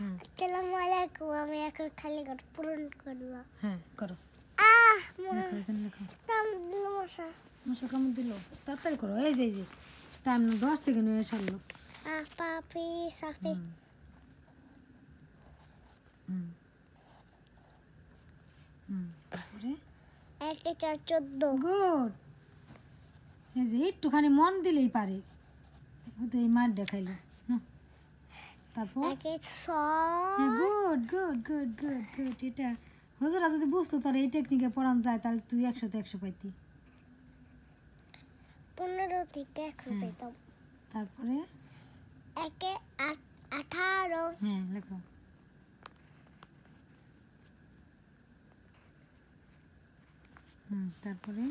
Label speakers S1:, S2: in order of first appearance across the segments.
S1: আসসালামু আলাইকুম। আমি এখন খালি ঘর পূরণ করব।
S2: হ্যাঁ করো। লেখো এখানে লেখো।
S1: মশা
S2: মশা কামড় দিল, তাড়াতাড়ি করো। এই যে টাইম 10 সেকেন্ড হয়ে সারলো।
S1: পাপি সাফি
S2: তারপরে
S1: 1 4 14
S2: গুড। এই যে একটুখানি মন দিলেই পারে, ওদের মার দেখাইলো। তারপর
S1: 1 6
S2: good good good good good. এটা হুজুরা যদি বুঝতো তার এই টেকনিকে পড়ান যায় তাহলে তুই 100তে 100 পাইতি।
S1: 15 থেকে 1 পেতাম।
S2: তারপরে
S1: 1 18
S2: হ্যাঁ লেখো। তারপরে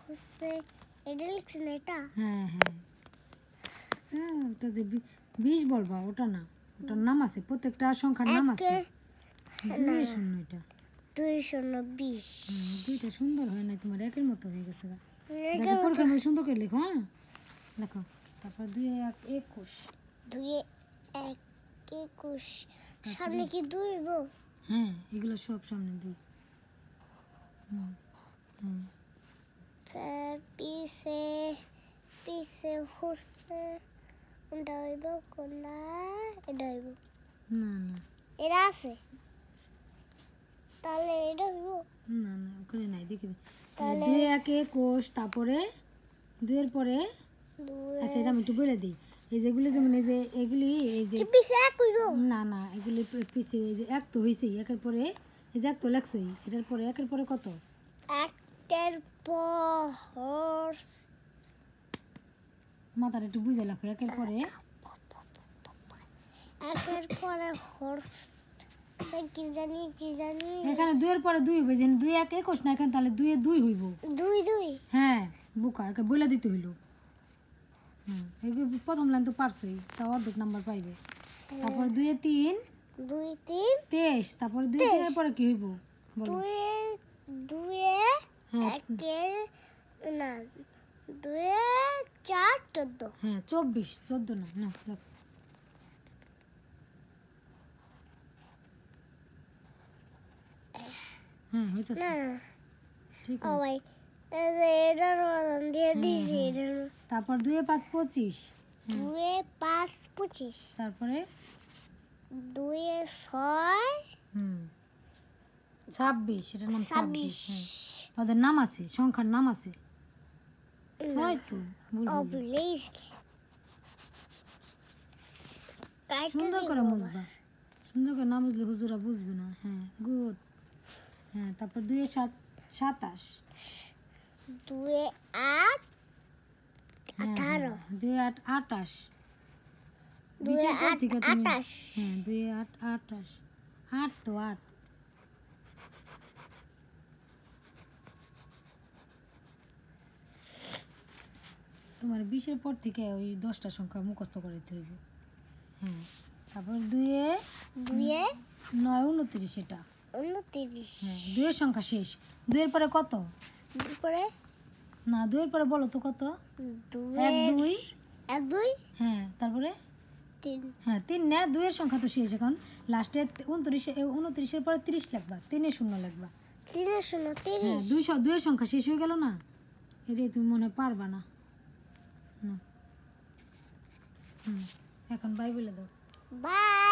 S1: হচ্ছে এটা লিখছেন এটা।
S2: হ্যাঁ হ্যাঁ আচ্ছা, ওটা যে 20 বলবা ওটা না, ওটার নাম আছে, প্রত্যেকটা সংখ্যার নাম আছে। 2 শূন্য এটা
S1: 2 0 20
S2: দুইটা সুন্দর হয় না, তোমার একের মতো হয়ে গেছে। পরীক্ষার মধ্যে সুন্দর করে লেখো। হ্যাঁ লেখো। তারপর 2 1 21
S1: 2 1 21 সামনে কি 2 হইব?
S2: হ্যাঁ এগুলো সব সামনে 2।
S1: পিছে পিছে হচ্ছে কোনটা হইব কোনটা এটা হইব
S2: না না
S1: এটা আছে তাহলে এটা হইব
S2: না না ওখানে নাই, দেখি
S1: তাহলে
S2: 2 1 21। তারপরে 2 এর পরে আচ্ছা এটা আমি একটু বলে দিই। এই যেগুলি যেমন এই যে এগুলি এই যে
S1: পিছে এক হইব
S2: না না এগুলি পিছে এই যে 1 তো হইছেই, একের পরে এই যে 1 তো লেখছই, এটার পরে একের পরে কত?
S1: একের পর
S2: মাথাটা একটু বুঝে লেখো। একের পরে
S1: হর্স কি জানি
S2: এখানে 2 এর পরে 2 হইবে, যেন 2 1 21 না, এখানে তাহলে 2 এ 2 হইব।
S1: 2 2
S2: হ্যাঁ বুকা একে বলে দিতে হইলো। এগুলো প্রথম লাইন তো পারছই, তাও অর্ধেক নাম্বার পাইবে। তারপর 2 এ 3
S1: 2 3
S2: 23। তারপর 2 3 এর পরে কি হইব বলো?
S1: 2
S2: হ্যাঁ
S1: একে না 2 4 14
S2: হ্যাঁ 24 14 না না লেখো। হ্যাঁ হইতাছে
S1: না
S2: ঠিক
S1: ও
S2: আছে।
S1: ভাই এটার মতন দিয়ে দিছি এটার
S2: তারপর 2 এ 5 25।
S1: 2 5 25
S2: তারপরে
S1: 2 6
S2: 26, এটার নাম 26।
S1: 26
S2: ওদের নাম আছে, সংখ্যার নাম আছে। 6 তো
S1: ও
S2: বুঝলি।
S1: প্লিজ
S2: সুন্দর করে মুছবা, সুন্দর করে না বুঝলে হুজুরা বুঝবে না। হ্যাঁ গুড। হ্যাঁ তারপর 2 এ 7 27।
S1: 2 8 18
S2: 2 এ 8 28।
S1: 2 8 28
S2: হ্যাঁ 2 এ 8 28। 8 তো 8। তোমার 20 এর পর থেকে ওই 10টা সংখ্যা মুখস্থ করতে হইবে। হ্যাঁ তারপর 2 এ 9 29 এটা।
S1: 29
S2: হ্যাঁ 2 এর সংখ্যা শেষ। 2 এর পরে কত?
S1: তারপরে
S2: না 2 এর পরে বলো তো কত?
S1: 2
S2: 1 2।
S1: 1 2
S2: হ্যাঁ তারপরে
S1: 3
S2: হ্যাঁ 3 না 2 এর সংখ্যা তো শেষ। এখন লাস্টে 29 এর পরে 30 লিখবা, 3 এর শূন্য লিখবা।
S1: 3 0
S2: হ্যাঁ
S1: 30
S2: 2 এর সংখ্যা শেষ হয়ে গেল না, এটাই তুমি মনে পারবা না। এখন বাই বলে দাও।
S1: বাই।